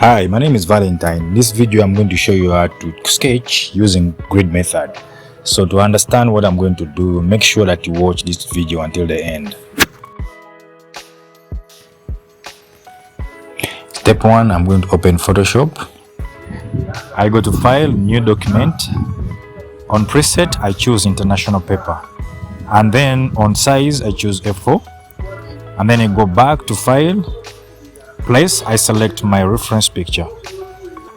Hi, my name is Valentine. In this video, I'm going to show you how to sketch using grid method. So to understand what I'm going to do, make sure that you watch this video until the end. Step 1, I'm going to open Photoshop. I go to File, New Document. On Preset, I choose International Paper. And then on Size, I choose F4. And then I go back to File. Place, I select my reference picture.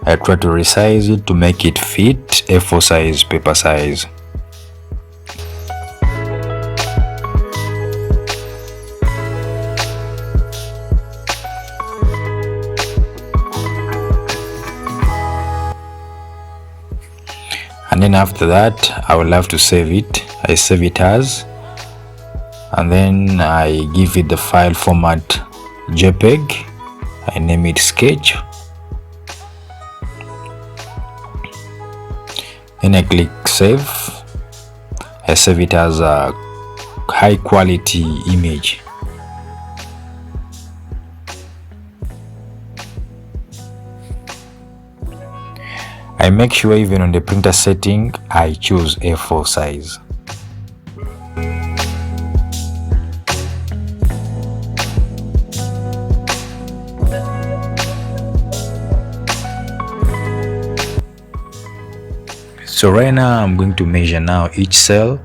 I try to resize it to make it fit A4 size paper size. And then after that, I will have to save it. I save it as, and then I give it the file format JPEG. I name it sketch. Then I click save. I save it as a high quality image. I make sure even on the printer setting, I choose A4 size. So right now I'm going to measure now. Each cell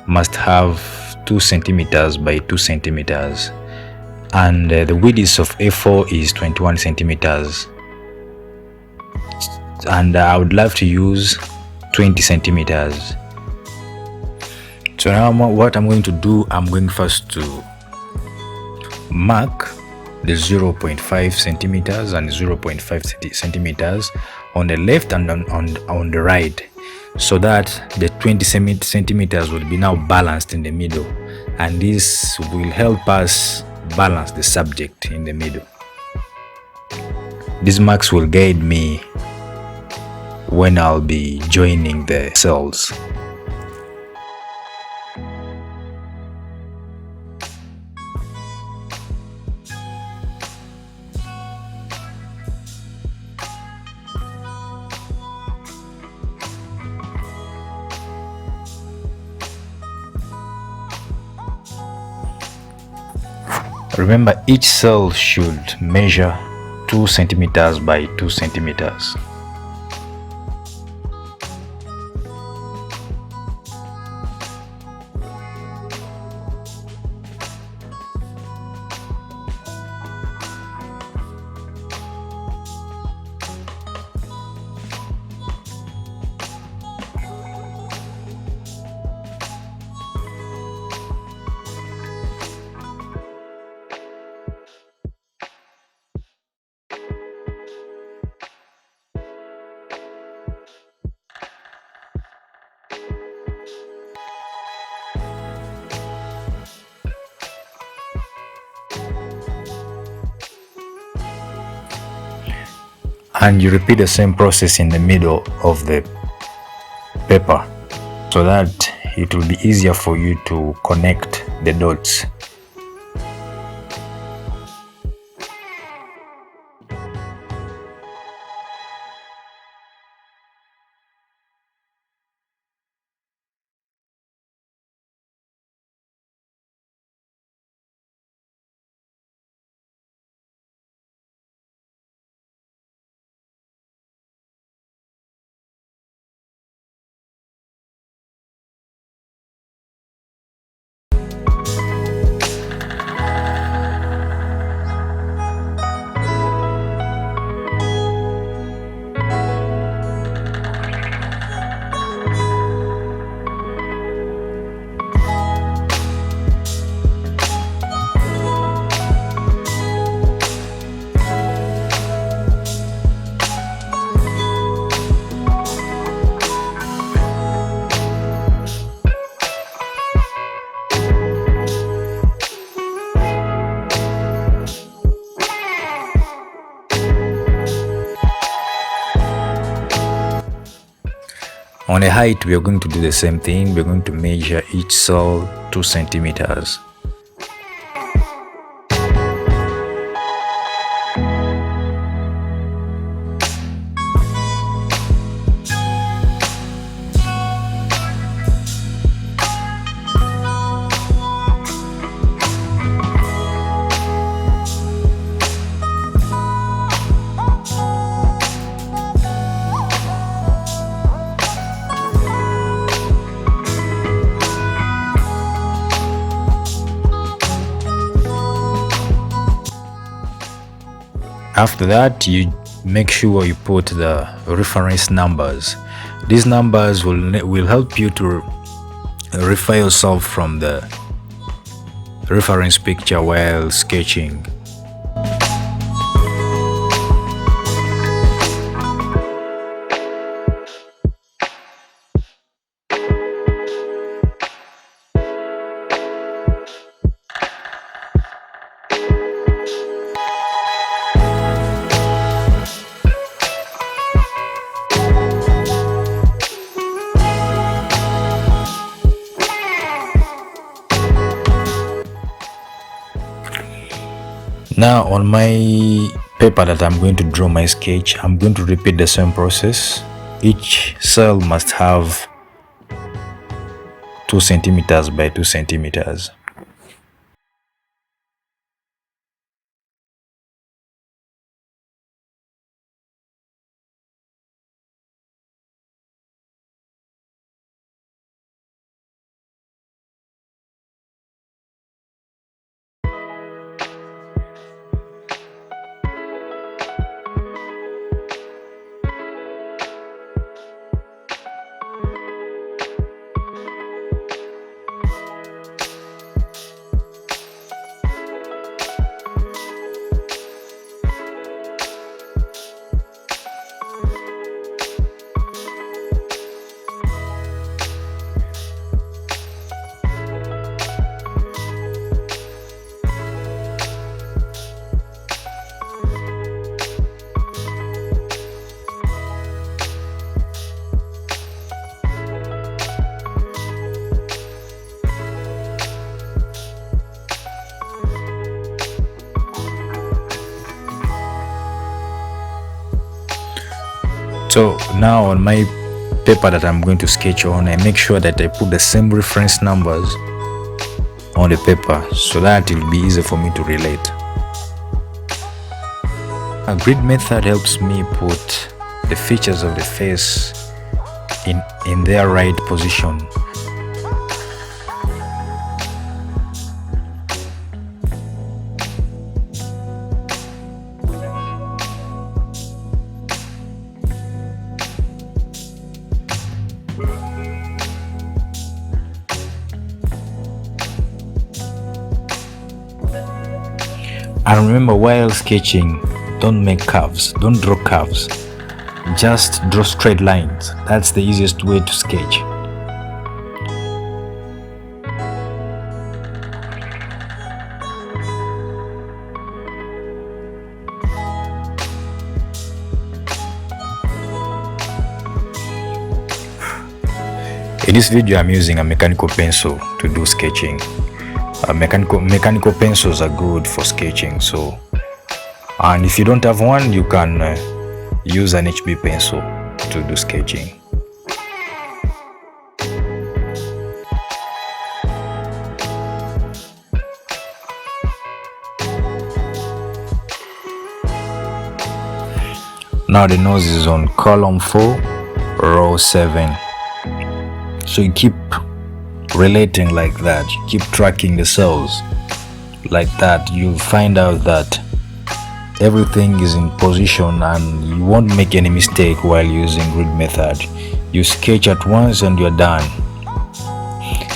must have 2 centimeters by 2 centimeters, and the width of A4 is 21 centimeters, and I would love to use 20 centimeters. So now what I'm going to do, I'm going first to mark the 0.5 centimeters and 0.5 centimeters on the left and on the right, so that the 20 centimeters will be now balanced in the middle, and this will help us balance the subject in the middle. These marks will guide me when I'll be joining the cells. Remember, each cell should measure 2 centimeters by 2 centimeters. And you repeat the same process in the middle of the paper, so that it will be easier for you to connect the dots. On the height, we are going to do the same thing. We're going to measure each cell 2 centimeters. After that, you make sure you put the reference numbers. These numbers will help you to refer yourself from the reference picture while sketching. Now on my paper that I'm going to draw my sketch, I'm going to repeat the same process. Each cell must have 2 centimeters by 2 centimeters. So now on my paper that I'm going to sketch on, I make sure that I put the same reference numbers on the paper so that it will be easy for me to relate. A grid method helps me put the features of the face in their right position. And remember, while sketching, don't make curves, don't draw curves, just draw straight lines. That's the easiest way to sketch. In this video, I'm using a mechanical pencil to do sketching. Mechanical pencils are good for sketching, and if you don't have one, you can use an HB pencil to do sketching. Now the nose is on column 4, row 7. So you keep relating like that, you keep tracking the cells like that. You find out that everything is in position and you won't make any mistake while using grid method. You sketch at once and you're done.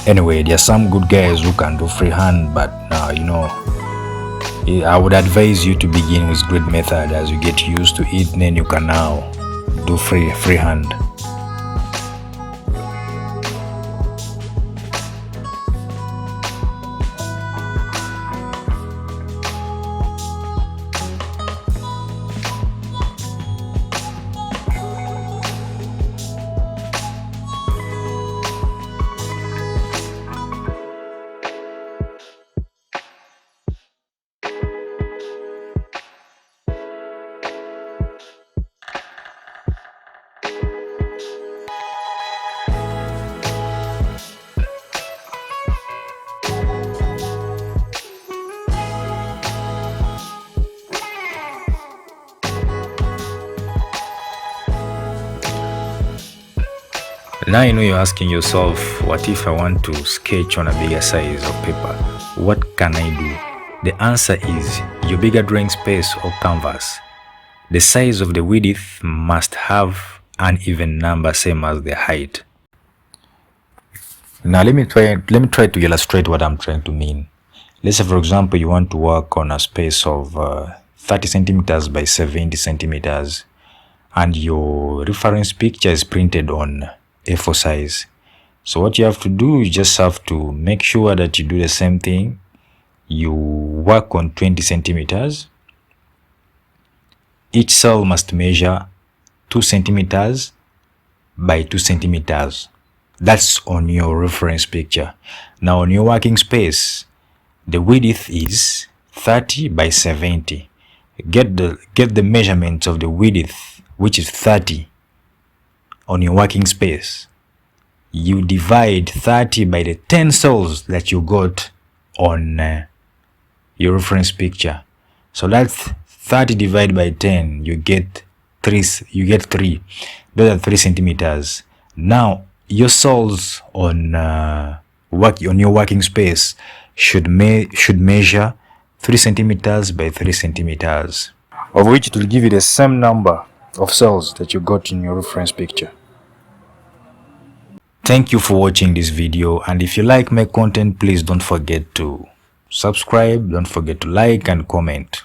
Anyway, there are some good guys who can do freehand, but I would advise you to begin with grid method. As you get used to it, then you can now do freehand. Now you're asking yourself, what if I want to sketch on a bigger size of paper? What can I do? The answer is your bigger drawing space or canvas. the size of the width must have an even number same as the height. Now let me try to illustrate what I'm trying to mean. Let's say, for example, you want to work on a space of 30 centimeters by 70 centimeters, and your reference picture is printed on A4 size. So what you have to do, you just have to make sure that you do the same thing. You work on 20 centimeters. Each cell must measure 2 centimeters by 2 centimeters. That's on your reference picture. Now on your working space, the width is 30 by 70. Get the measurements of the width, which is 30, on your working space. You divide 30 by the 10 cells that you got on your reference picture. So that's 30 divided by 10. You get 3. Those are 3 centimeters. Now your cells on your working space should measure 3 centimeters by 3 centimeters, of which it will give you the same number of cells that you got in your reference picture. Thank you for watching this video, and if you like my content, please don't forget to subscribe, don't forget to like and comment.